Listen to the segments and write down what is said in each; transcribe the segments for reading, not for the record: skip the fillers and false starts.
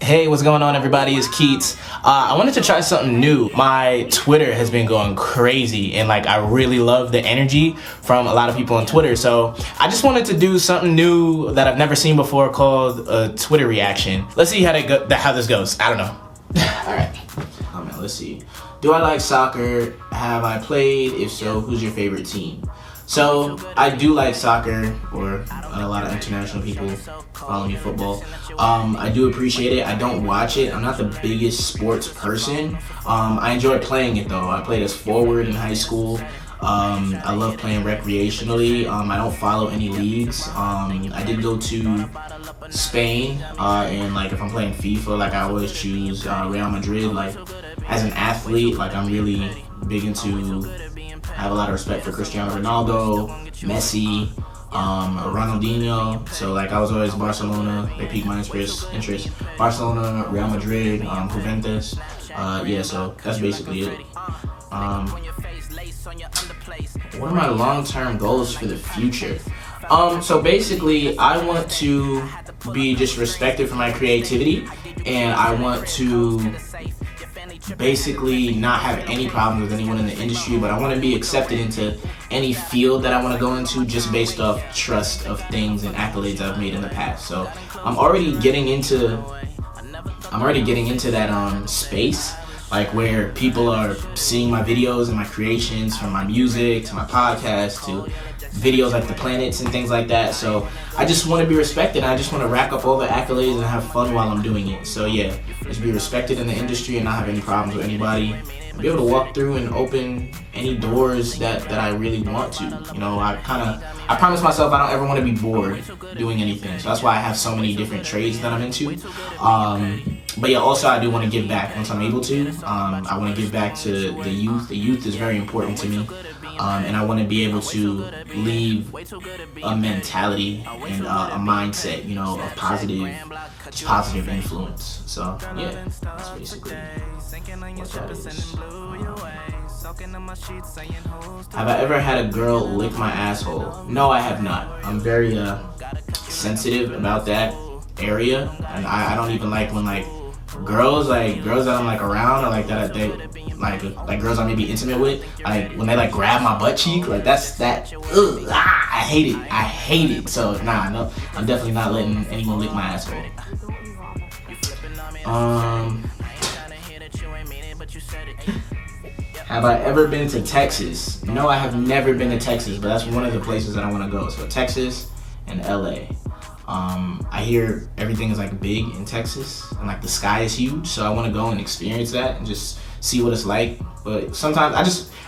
Hey, what's going on, everybody? It's Keats. I wanted to try something new. My Twitter has been going crazy, and I really love the energy from a lot of people on Twitter. So I just wanted to do something new that I've never seen before called a Twitter reaction. Let's see how this goes. I don't know. All right. Oh man, let's see. Do I like soccer? Have I played? If so, who's your favorite team? So I do like soccer, or a lot of international people follow me football. I do appreciate it. I don't watch it. I'm not the biggest sports person. I enjoy playing it though. I played as forward in high school. I love playing recreationally. I don't follow any leagues. I did go to Spain, and if I'm playing FIFA, I always choose Real Madrid. As an athlete, I'm really big into. I have a lot of respect for Cristiano Ronaldo, Messi, Ronaldinho. So I was always Barcelona. They piqued my interest. Barcelona, Real Madrid, Juventus. Yeah, so that's basically it. What are my long-term goals for the future? So basically, I want to be just respected for my creativity, and I want to basically not have any problems with anyone in the industry, but I want to be accepted into any field that I want to go into just based off trust of things and accolades I've made in the past. So I'm already getting into that space, where people are seeing my videos and my creations, from my music to my podcast to videos like the planets and things like that. So I just want to be respected. I just want to rack up all the accolades and have fun while I'm doing it. So yeah, just be respected in the industry and not have any problems with anybody. Be able to walk through and open any doors that I really want to. I promise myself I don't ever want to be bored doing anything. So that's why I have so many different trades that I'm into. But yeah, also I do want to give back once I'm able to. I want to give back to the youth. The youth is very important to me. And I want to be able to leave a mentality and a mindset, of positive influence. So yeah, that's basically what that is. Have I ever had a girl lick my asshole? No, I have not. I'm very sensitive about that area, and I don't even like when girls that I'm around, or that they girls I may be intimate with, when they grab my butt cheek, that's that. Ugh, I hate it. So no, I'm definitely not letting anyone lick my asshole. Have I ever been to Texas? No, I have never been to Texas, but that's one of the places that I want to go. So Texas and LA. I hear everything is big in Texas, and the sky is huge, so I want to go and experience that and just see what it's like. But sometimes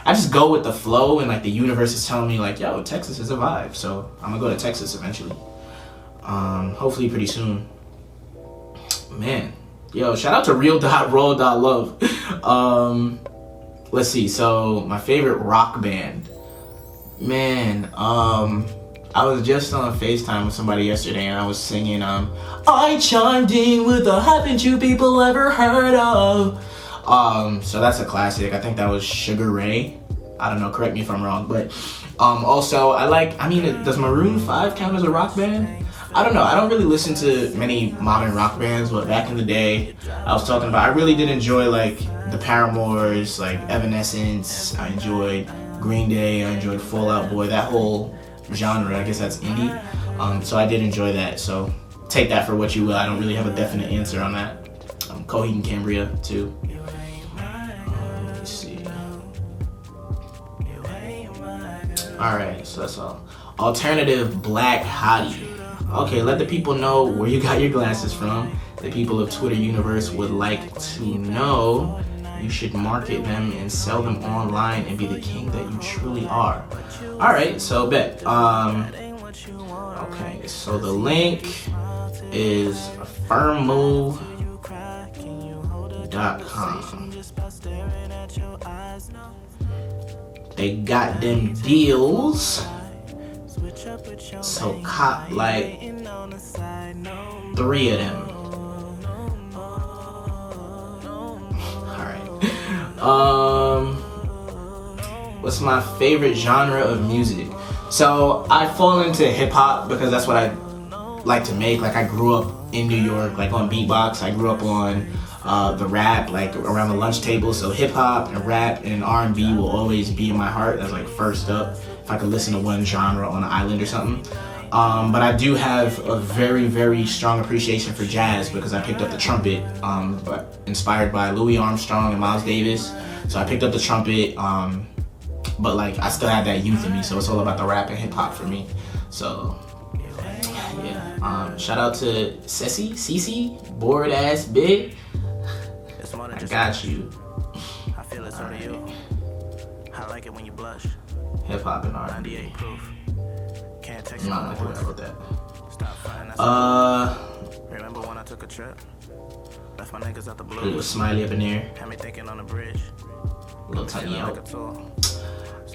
I just go with the flow, and the universe is telling me yo, Texas is a vibe, so I'm gonna go to Texas eventually. Hopefully pretty soon. Man, yo, shout out to real.roll.love. Let's see. So my favorite rock band, man. I was just on FaceTime with somebody yesterday, and I was singing, I chimed in with the haven't you people ever heard of? So that's a classic. I think that was Sugar Ray. I don't know, correct me if I'm wrong. But also, does Maroon 5 count as a rock band? I don't know. I don't really listen to many modern rock bands, but back in the day, I really did enjoy, the Paramores, Evanescence. I enjoyed Green Day. I enjoyed Fall Out Boy. That whole genre, I guess that's indie. So I did enjoy that. So take that for what you will. I don't really have a definite answer on that. Coheed and Cambria too. Let me see. Alright, so that's all. Alternative black hottie. Okay, let the people know where you got your glasses from. The people of Twitter universe would like to know. You should market them and sell them online and be the king that you truly are. Alright, so bet. Okay, so the link is firmmove.com. They got them deals. So cop 3 of them. What's my favorite genre of music? So I fall into hip hop because that's what I like to make. Like, I grew up in New York, like on beatbox. I grew up on the rap, like around the lunch table. So hip hop and rap and R&B will always be in my heart. That's like first up if I could listen to one genre on an island or something. But I do have a very, very strong appreciation for jazz because I picked up the trumpet, inspired by Louis Armstrong and Miles Davis. So I picked up the trumpet, but like I still have that youth in me. So it's all about the rap and hip hop for me. So yeah. Shout out to Cece, bored ass bit. I got you. I feel it's on you. I like it when you blush. Hip hop and R&B. 98 proof. Can't text No, you. I think I wrote that. Stop fighting. Remember when I took a trip? Left my niggas at the Put a blue. little smiley up in there. Had me thinking on the bridge. Little tiny out. Like a tool.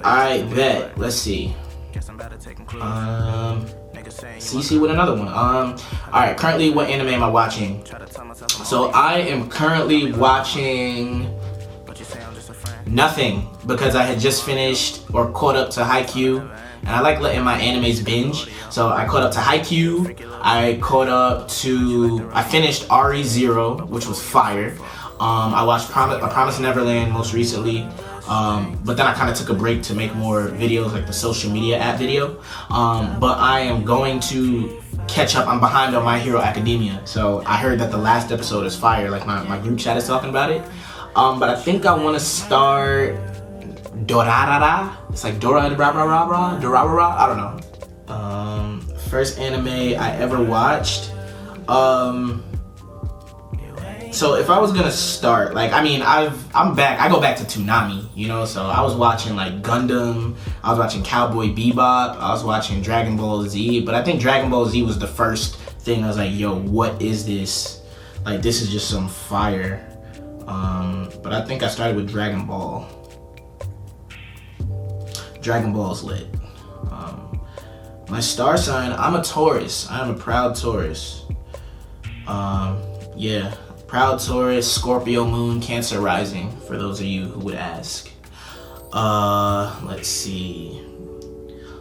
Alright, bet. Let's see. Guess I'm better taking clues. Niggas saying you CC with another one. Alright, currently what anime am I watching? try to tell myself I'm So I am currently watching but you say I'm just a friend. nothing because I had just finished or caught up to Haikyuu, and I like letting my animes binge. So I caught up to Haikyuu. I finished RE0, which was fire. I watched A Promised Neverland most recently. But then I kind of took a break to make more videos, like the social media app video. But I am going to catch up. I'm behind on My Hero Academia. So I heard that the last episode is fire. Like my group chat is talking about it. But I think I want to start Dorarara. It's like Dorarara. I don't know. First anime I ever watched. So if I was gonna start, like, I mean, I'm back. I go back to Toonami, you know. So I was watching like Gundam. I was watching Cowboy Bebop. I was watching Dragon Ball Z. But I think Dragon Ball Z was the first thing I was like, yo, what is this? Like, this is just some fire. But I think I started with Dragon Ball. Dragon Ball's lit. My star sign, I'm a Taurus. I'm a proud Taurus. Yeah. Proud Taurus, Scorpio moon, Cancer rising, for those of you who would ask. Let's see.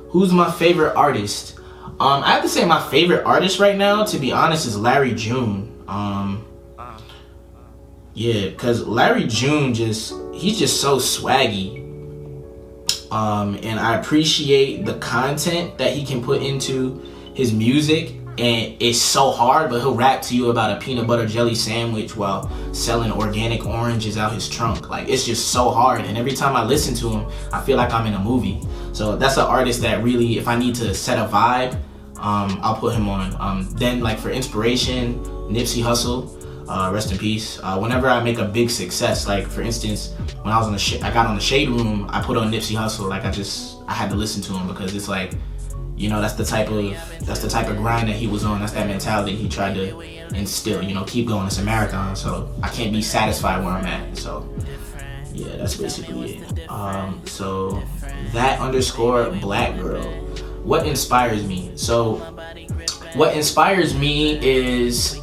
Who's my favorite artist? I have to say my favorite artist right now, to be honest, is Larry June. Yeah, because Larry June he's just so swaggy. And I appreciate the content that he can put into his music. And it's so hard, but he'll rap to you about a peanut butter jelly sandwich while selling organic oranges out his trunk. Like, it's just so hard. And every time I listen to him, I feel like I'm in a movie. So that's an artist that really, if I need to set a vibe, I'll put him on. Then, like, for inspiration, Nipsey Hussle, rest in peace. Whenever I make a big success, like for instance, when I was I got on the Shade Room, I put on Nipsey Hussle. Like, I had to listen to him because it's like, you know, that's the type of grind that he was on. That's that mentality he tried to instill. You know, keep going. It's a marathon, so I can't be satisfied where I'm at. So yeah, that's basically it. So that _ black girl. What inspires me? So what inspires me is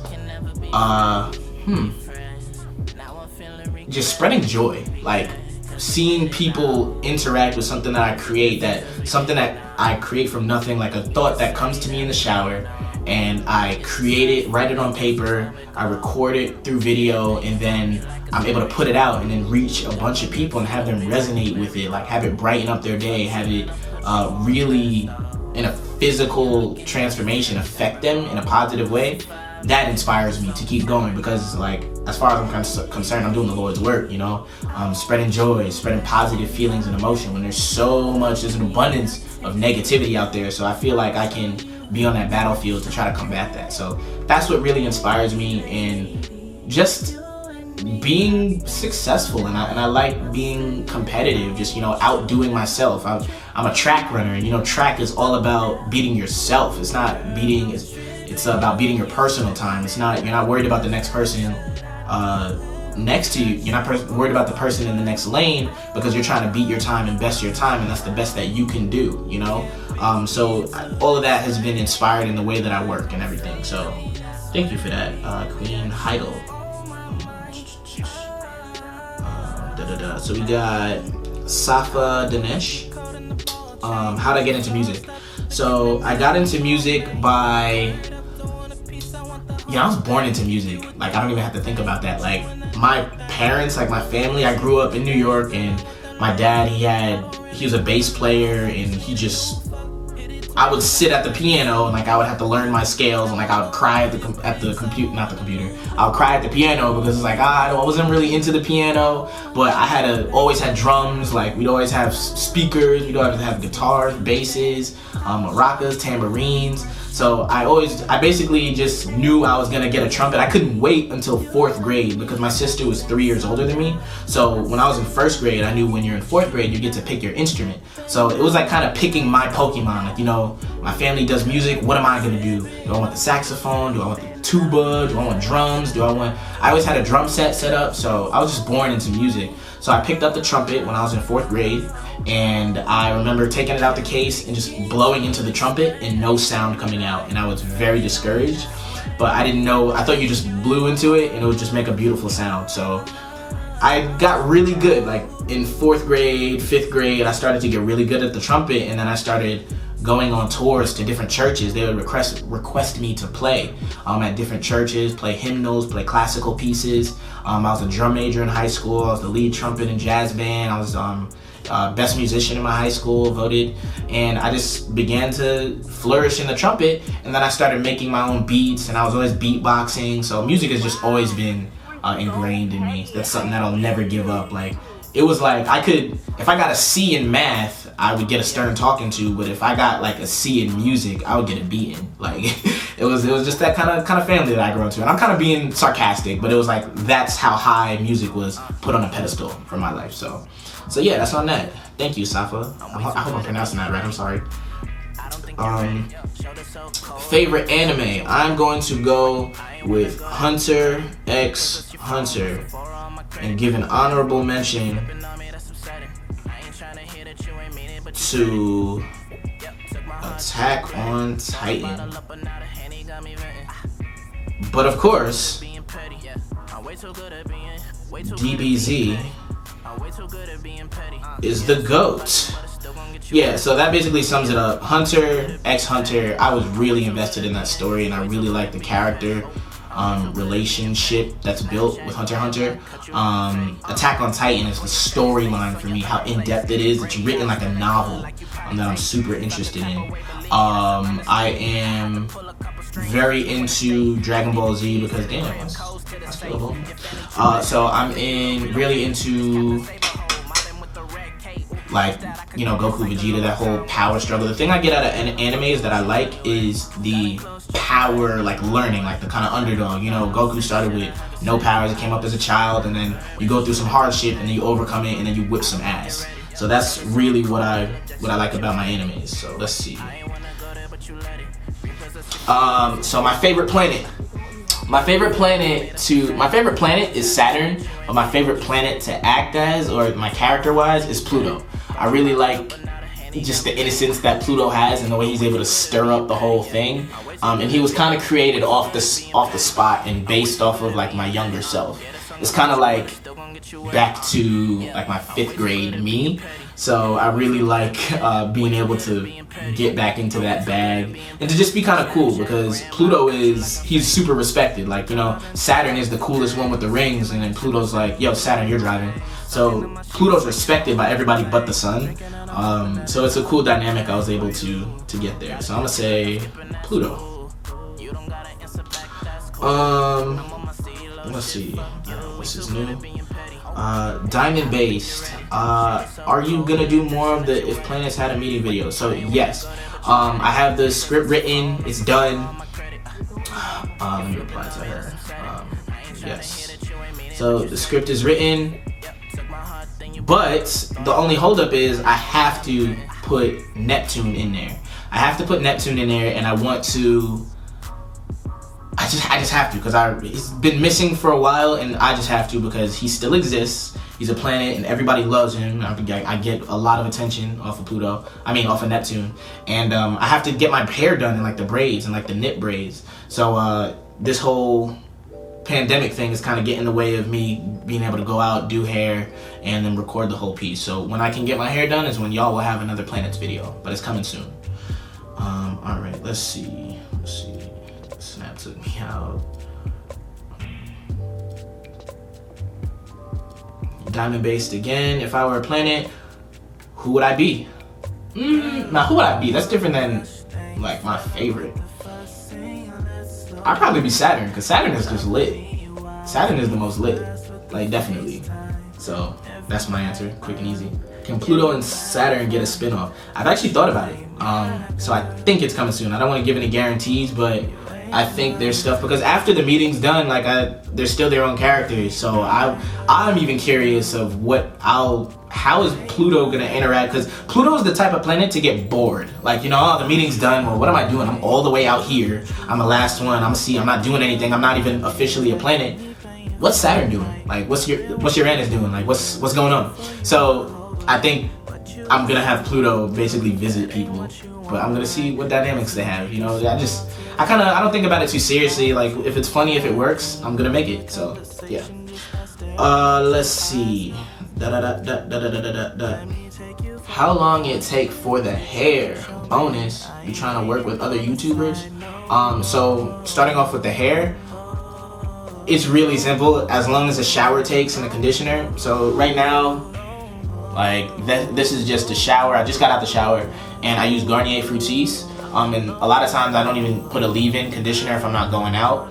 just spreading joy. Like, seeing people interact with something that I create, from nothing, like a thought that comes to me in the shower, and I create it, write it on paper, I record it through video, and then I'm able to put it out and then reach a bunch of people and have them resonate with it, like have it brighten up their day, have it really, in a physical transformation, affect them in a positive way. That inspires me to keep going because, like, as far as I'm concerned, I'm doing the Lord's work, you know? Spreading joy, spreading positive feelings and emotion when there's an abundance of negativity out there. So I feel like I can be on that battlefield to try to combat that. So that's what really inspires me, and just being successful. And I like being competitive, just, you know, outdoing myself. I'm a track runner, and, you know, track is all about beating yourself. It's about beating your personal time. You're not worried about the next person next to you. You're not worried about the person in the next lane, because you're trying to beat your time and best your time, and that's the best that you can do, you know? So all of that has been inspired in the way that I work and everything. So thank you for that, Queen Heidel. So we got Safa Dinesh. How'd I get into music? So I got into music by mean, I was born into music. Like, I don't even have to think about that. Like, my parents, like my family, I grew up in New York, and my dad, he was a bass player, and I would sit at the piano, and like I would have to learn my scales, and like I would cry at the computer, not the computer. I would cry at the piano because it's like I wasn't really into the piano, but I always had drums. Like, we'd always have speakers, we'd always have guitars, basses, maracas, tambourines. So I basically just knew I was gonna get a trumpet. I couldn't wait until 4th grade because my sister was 3 years older than me. So when I was in 1st grade, I knew when you're in 4th grade, you get to pick your instrument. So it was like kind of picking my Pokemon. Like, you know, my family does music. What am I gonna do? Do I want the saxophone? Do I want the tuba? Do I want drums? I always had a drum set up. So I was just born into music. So I picked up the trumpet when I was in 4th grade, and I remember taking it out the case and just blowing into the trumpet and no sound coming out, and I was very discouraged. But I didn't know, I thought you just blew into it and it would just make a beautiful sound. So I got really good. Like in 4th grade, 5th grade, I started to get really good at the trumpet, and then I started going on tours to different churches. They would request me to play at different churches, play hymnals, play classical pieces. I was a drum major in high school. I was the lead trumpet in jazz band. I was best musician in my high school, voted, and I just began to flourish in the trumpet. And then I started making my own beats, and I was always beatboxing. So music has just always been ingrained in me. That's something that I'll never give up. Like, it was like if I got a C in math, I would get a stern talking to, but if I got like a C in music, I would get a beating. Like, it was just that kind of family that I grew up to. And I'm kind of being sarcastic, but it was like, that's how high music was put on a pedestal for my life. So yeah, that's on that. Thank you, Safa. I hope I'm pronouncing that right. I'm sorry. Favorite anime? I'm going to go with Hunter x Hunter and give an honorable mention to Attack on Titan. But of course, DBZ is the GOAT. Yeah, so that basically sums it up. Hunter x Hunter, I was really invested in that story, and I really liked the character relationship that's built with Hunter x Hunter. Attack on Titan is the storyline for me, how in-depth it is. It's written like a novel that I'm super interested in. I am very into Dragon Ball Z because, damn, that's fillable. So I'm really into, like, you know, Goku, Vegeta, that whole power struggle. The thing I get out of animes that I like is the power, like, learning, like the kind of underdog. You know, Goku started with no powers, he came up as a child, and then you go through some hardship, and then you overcome it, and then you whip some ass. So that's really what I like about my animes. So let's see. So my favorite planet. My favorite planet is Saturn, but my favorite planet to act as, or my character-wise, is Pluto. I really like just the innocence that Pluto has and the way he's able to stir up the whole thing. And he was kind of created off the spot and based off of like my younger self. It's kind of like back to like my 5th grade me. So I really like being able to get back into that bag and to just be kind of cool, because Pluto he's super respected. Like, you know, Saturn is the coolest one with the rings, and then Pluto's like, yo, Saturn, you're driving. So Pluto's respected by everybody but the sun. So it's a cool dynamic I was able to get there. So I'm gonna say Pluto. Let's see. This is new. Diamond based. Are you gonna do more of the If Planets Had a Meeting video? So yes, I have the script written. It's done. Let me reply to her. Yes. So the script is written, but the only holdup is I have to put Neptune in there. I have to put Neptune in there, and I want to. I just have to, because he's been missing for a while, and I just have to because he still exists. He's a planet, and everybody loves him. I get a lot of attention off of off of Neptune, and I have to get my hair done in like the braids and like the knit braids. So this whole pandemic thing is kind of getting in the way of me being able to go out, do hair, and then record the whole piece. So when I can get my hair done is when y'all will have another Planets video, but it's coming soon. All right, let's see. Snap took me out. diamond-based again. If I were a planet, who would I be? Now, who would I be? That's different than, like, my favorite. I'd probably be Saturn, because Saturn is just lit. Saturn is the most lit. Like, definitely. So, that's my answer. Quick and easy. Can Pluto and Saturn get a spin-off? I've actually thought about it. So I think it's coming soon. I don't want to give any guarantees, but I think there's stuff, because after the meeting's done, like, they're still their own characters. So I'm even curious of how is Pluto gonna interact? Because Pluto is the type of planet to get bored. Like, you know, oh, the meeting's done. Well, what am I doing? I'm all the way out here. I'm the last one. I'm not doing anything. I'm not even officially a planet. What's Saturn doing? Like, what's Uranus doing? Like, what's going on? So I think I'm gonna have Pluto basically visit people, but I'm gonna see what dynamics they have. You know, I don't think about it too seriously. Like, if it's funny, if it works, I'm gonna make it. So yeah. Let's see. How long it take for the hair? Bonus. You trying to work with other YouTubers? So starting off with the hair, it's really simple, as long as a shower takes and a conditioner. So right now, like, this is just a shower. I just got out the shower and I use Garnier Fructis. And a lot of times I don't even put a leave-in conditioner if I'm not going out.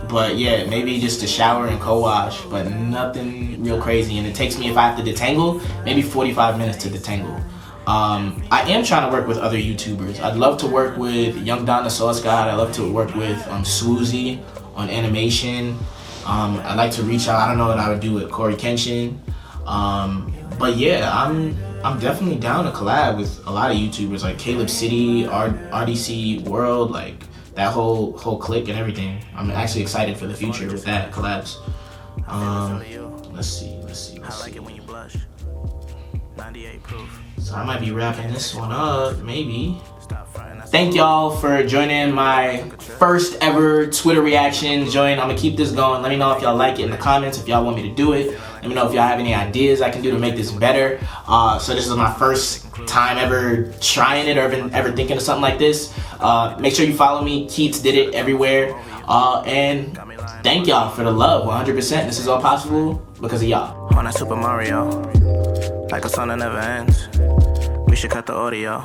But yeah, maybe just a shower and co-wash, but nothing real crazy. And it takes me, if I have to detangle, maybe 45 minutes to detangle. I am trying to work with other YouTubers. I'd love to work with Young Don the Sauce God. I'd love to work with Swoozy on animation. I'd like to reach out. I don't know what I would do with Corey Kenshin. But yeah, I'm definitely down to collab with a lot of YouTubers like Caleb City, RDC World, like that whole clique and everything. I'm actually excited for the future with that collabs. Let's see. So I might be wrapping this one up, maybe. Thank y'all for joining my first ever Twitter reaction. I'm gonna keep this going. Let me know if y'all like it in the comments, if y'all want me to do it. Let me know if y'all have any ideas I can do to make this better. So this is my first time ever trying it or ever thinking of something like this. Make sure you follow me, Keatsdidit, everywhere. And thank y'all for the love, 100%. This is all possible because of y'all. On that Super Mario, like a song that never ends. We should cut the audio.